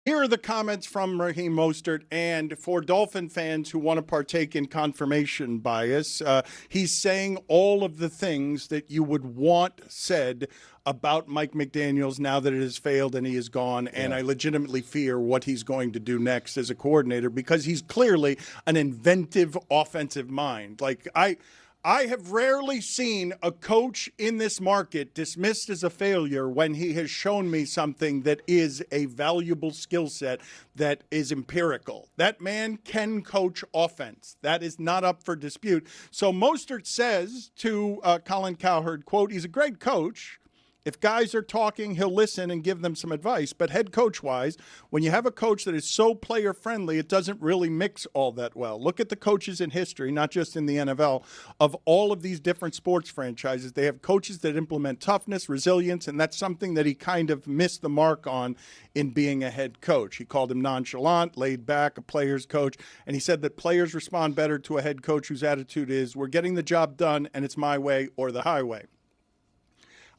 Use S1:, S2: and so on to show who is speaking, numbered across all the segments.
S1: Here are the comments from Raheem Mostert, and for Dolphin fans who want to partake in confirmation bias, he's saying all of the things that you would want said about Mike McDaniels now that it has failed and he is gone, and I legitimately fear what he's going to do next as a coordinator because he's clearly an inventive offensive mind. Like, I have rarely seen a coach in this market dismissed as a failure when he has shown me something that is a valuable skill set that is empirical. That man can coach offense. That is not up for dispute. So Mostert says to Colin Cowherd, quote, he's a great coach. If guys are talking, he'll listen and give them some advice. But head coach-wise, when you have a coach that is so player-friendly, it doesn't really mix all that well. Look at the coaches in history, not just in the NFL, of all of these different sports franchises. They have coaches that implement toughness, resilience, and that's something that he kind of missed the mark on in being a head coach. He called him nonchalant, laid back, a player's coach, and he said that players respond better to a head coach whose attitude is, we're getting the job done, and it's my way or the highway.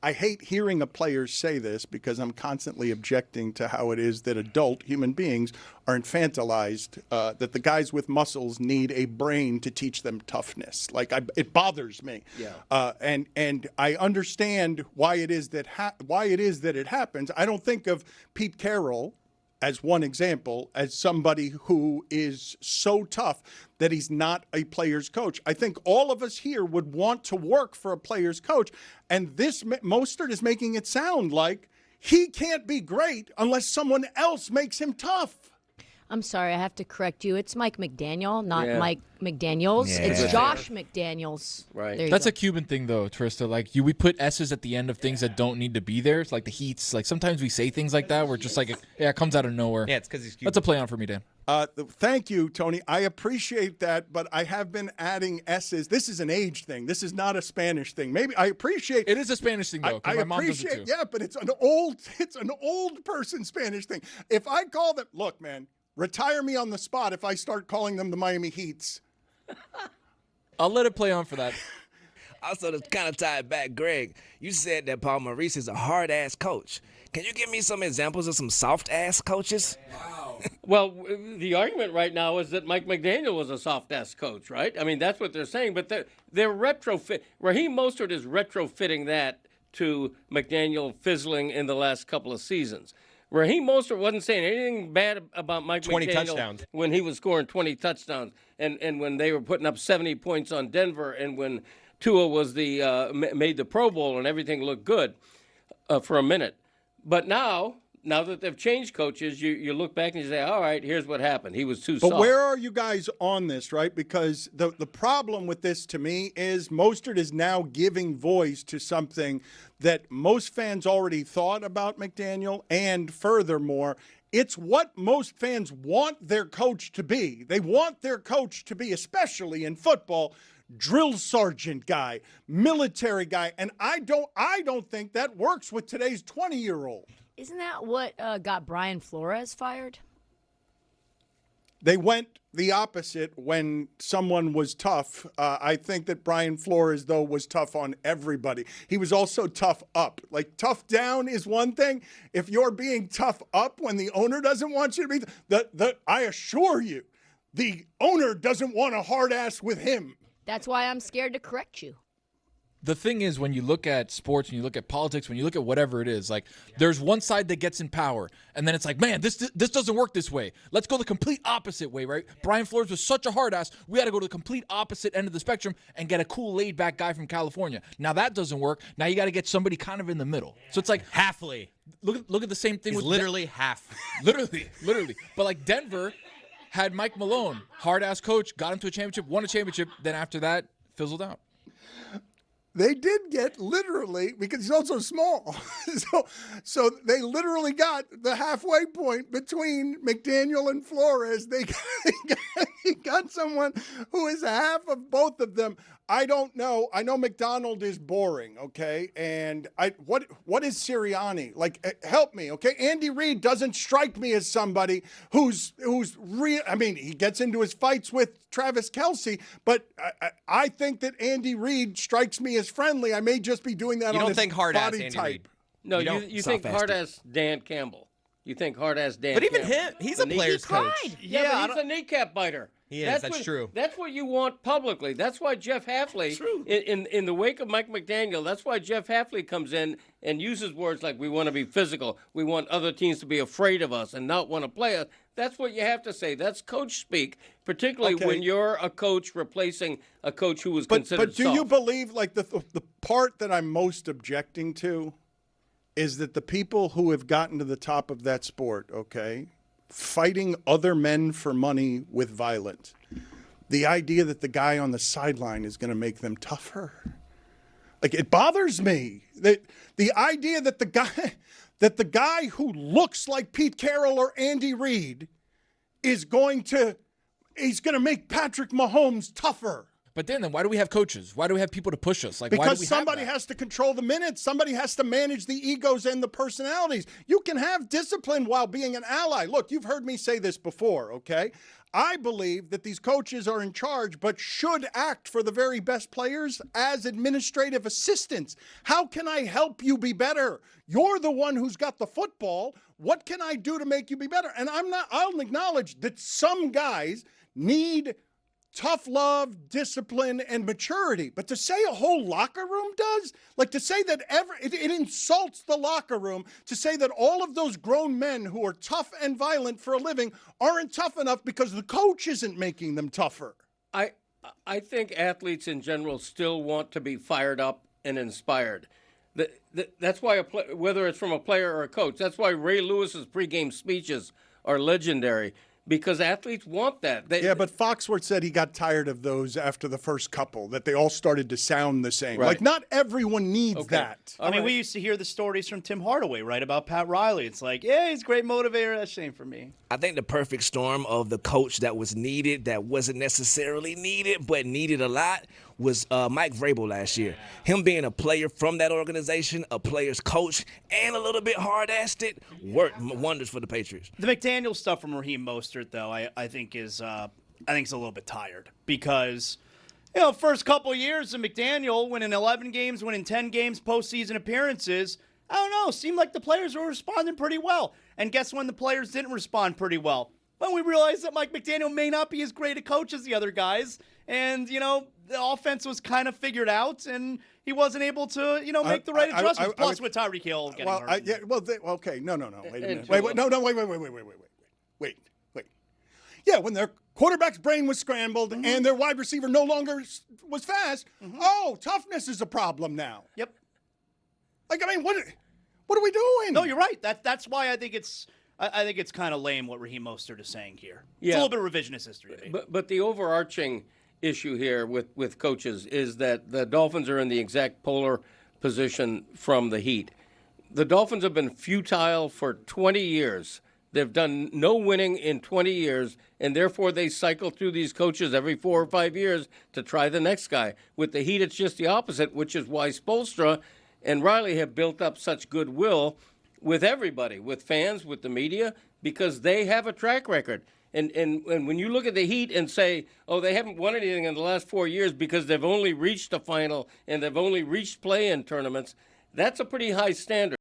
S1: I hate hearing a player say this because I'm constantly objecting to how it is that adult human beings are infantilized, that the guys with muscles need a brain to teach them toughness. Like, it bothers me. Yeah. And I understand why it is that it happens. I don't think of Pete Carroll as one example, as somebody who is so tough that he's not a player's coach. I think all of us here would want to work for a player's coach, and this Mostert is making it sound like he can't be great unless someone else makes him tough.
S2: I'm sorry, I have to correct you. It's Mike McDaniel, not Mike McDaniels. Yeah. It's Josh McDaniels.
S3: Right. That's a Cuban thing, though, Trista. Like, we put S's at the end of things that don't need to be there. It's like the Heats. Like, sometimes we say things like that where just like, it comes out of nowhere.
S4: Yeah, it's because he's Cuban.
S3: That's a play on for me, Dan.
S1: Thank you, Tony. I appreciate that, but I have been adding S's. This is an age thing. This is not a Spanish thing. Maybe I appreciate
S3: it is a Spanish thing though. My mom does it too.
S1: Yeah, but it's an old person Spanish thing. If I call them, look, man, retire me on the spot if I start calling them the Miami Heats.
S3: I'll let it play on for that.
S4: Also, to kind of tie it back, Greg, you said that Paul Maurice is a hard-ass coach. Can you give me some examples of some soft-ass coaches?
S5: Wow. Well, the argument right now is that Mike McDaniel was a soft-ass coach, right? I mean, that's what they're saying, but they're retrofit. Raheem Mostert is retrofitting that to McDaniel fizzling in the last couple of seasons. Raheem Mostert wasn't saying anything bad about Mike
S4: 20
S5: McDaniel
S4: touchdowns.
S5: When he was scoring 20 touchdowns and when they were putting up 70 points on Denver and when Tua was made the Pro Bowl and everything looked good for a minute. But now that they've changed coaches, you look back and you say, all right, here's what happened. He was too soft.
S1: But where are you guys on this, right? Because the problem with this to me is Mostert is now giving voice to something that most fans already thought about McDaniel, and furthermore, it's what most fans want their coach to be. They want their coach to be, especially in football, drill sergeant guy, military guy, and I don't think that works with today's 20-year-old.
S2: Isn't that what got Brian Flores fired?
S1: They went the opposite when someone was tough. I think that Brian Flores, though, was tough on everybody. He was also tough up. Like, tough down is one thing. If you're being tough up when the owner doesn't want you to be, I assure you, the owner doesn't want a hard ass with him.
S2: That's why I'm scared to correct you.
S3: The thing is, when you look at sports, when you look at politics, when you look at whatever it is, like, there's one side that gets in power, and then it's like, man, this doesn't work this way. Let's go the complete opposite way, right? Brian Flores was such a hard ass. We got to go to the complete opposite end of the spectrum and get a cool, laid-back guy from California. Now that doesn't work. Now you got to get somebody kind of in the middle. So it's like
S4: halfly.
S3: Look at the same thing.
S4: He's
S3: with
S4: literally half.
S3: Literally. But like Denver had Mike Malone, hard ass coach, got him to a championship, won a championship. Then after that, fizzled out.
S1: They did get literally, because he's also small. so they literally got the halfway point between McDaniel and Flores. They got someone who is half of both of them. I don't know. I know McDonald is boring, okay? And what is Sirianni? Like, help me, okay? Andy Reid doesn't strike me as somebody who's real. I mean, he gets into his fights with Travis Kelce, but I think that Andy Reid strikes me as friendly. I may just be doing that on his body type.
S5: No, you think hard-ass Dan Campbell. You think hard-ass Dan
S6: But even
S5: Campbell.
S6: him, he's a player's coach.
S5: Yeah, but he's a kneecap biter.
S6: He is, that's true.
S5: That's what you want publicly. That's why Jeff Hafley, in the wake of Mike McDaniel, that's why Jeff Hafley comes in and uses words like, we want to be physical. We want other teams to be afraid of us and not want to play us. That's what you have to say. That's coach speak, particularly when you're a coach replacing a coach who was considered
S1: But do
S5: soft.
S1: you believe, like, the part that I'm most objecting to is that the people who have gotten to the top of that sport, fighting other men for money with violence, the idea that the guy on the sideline is going to make them tougher. Like, it bothers me that the idea that the guy who looks like Pete Carroll or Andy Reid is going to make Patrick Mahomes tougher.
S3: But then why do we have coaches? Why do we have people to push us? Like, why do
S1: Because
S3: we
S1: somebody
S3: have that?
S1: has to control the minutes. Somebody has to manage the egos and the personalities. You can have discipline while being an ally. Look, you've heard me say this before, okay? I believe that these coaches are in charge but should act for the very best players as administrative assistants. How can I help you be better? You're the one who's got the football. What can I do to make you be better? And I'll acknowledge that some guys need tough love, discipline, and maturity. But to say a whole locker room does, like to say that it insults the locker room to say that all of those grown men who are tough and violent for a living aren't tough enough because the coach isn't making them tougher.
S5: I think athletes in general still want to be fired up and inspired. That's why, whether it's from a player or a coach, that's why Ray Lewis's pregame speeches are legendary. Because athletes want that.
S1: But Foxworth said he got tired of those after the first couple, that they all started to sound the same.
S5: Right.
S1: Like, not everyone needs that.
S7: I mean, we used to hear the stories from Tim Hardaway, right, about Pat Riley. It's like, yeah, he's a great motivator. That's a shame for me.
S4: I think the perfect storm of the coach that was needed, that wasn't necessarily needed, but needed a lot, was Mike Vrabel last year. Him being a player from that organization, a player's coach, and a little bit hard-assed it, worked wonders for the Patriots.
S7: The McDaniel stuff from Raheem Mostert, though, I think is a little bit tired because, first couple years of McDaniel, winning 11 games, winning 10 games, postseason appearances, I don't know, seemed like the players were responding pretty well. And guess when the players didn't respond pretty well? When we realized that Mike McDaniel may not be as great a coach as the other guys, and, the offense was kind of figured out, and he wasn't able to, make the right adjustments. Plus, with Tyreek Hill getting hurt.
S1: Okay, no. Wait a minute. Wait. Yeah, when their quarterback's brain was scrambled and their wide receiver no longer was fast, toughness is a problem now.
S7: Yep.
S1: Like, I mean, what are we doing?
S7: No, you're right. That's why I think it's kind of lame what Raheem Mostert is saying here.
S5: Yeah.
S7: It's a little bit of revisionist history to me.
S5: But the overarching issue here with coaches is that the Dolphins are in the exact polar position from the Heat. The Dolphins have been futile for 20 years. They've done no winning in 20 years, and therefore they cycle through these coaches every 4 or 5 years to try the next guy. With the Heat, it's just the opposite, which is why Spoelstra and Riley have built up such goodwill with everybody, with fans, with the media, because they have a track record. And when you look at the Heat and say, they haven't won anything in the last 4 years because they've only reached a final and they've only reached play-in tournaments, that's a pretty high standard.